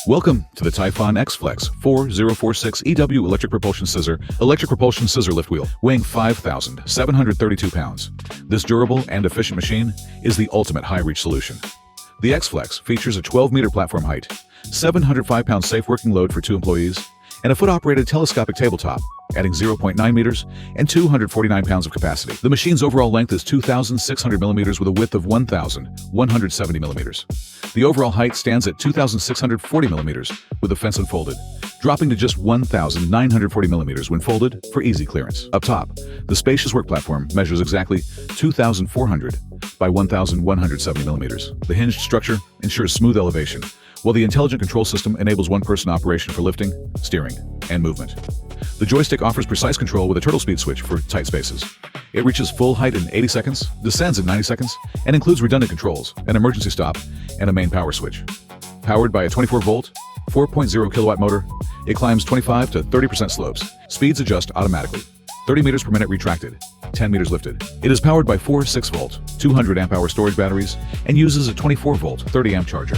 Welcome to the Typhon XFlex-4046EW electric propulsion scissor lift wheel, weighing 5,732 pounds. This durable and efficient machine is the ultimate high-reach solution. The XFlex features a 12-meter platform height, 705-pound safe working load for 2 employees, and a foot-operated telescopic tabletop, adding 0.9 meters and 249 pounds of capacity. The machine's overall length is 2,600 millimeters with a width of 1,170 millimeters. The overall height stands at 2,640 millimeters with the fence unfolded, dropping to just 1,940 millimeters when folded for easy clearance. Up top, the spacious work platform measures exactly 2,400 by 1,170 millimeters. The hinged structure ensures smooth elevation, while the intelligent control system enables one-person operation for lifting, steering, and movement. The joystick offers precise control with a turtle speed switch for tight spaces. It reaches full height in 80 seconds, descends in 90 seconds, and includes redundant controls, an emergency stop, and a main power switch. Powered by a 24-volt, 4.0 kilowatt motor, it climbs 25 to 30% slopes. Speeds adjust automatically. 30 meters per minute retracted, 10 meters lifted. It is powered by 4 6-volt, 200 amp-hour storage batteries and uses a 24-volt, 30-amp charger.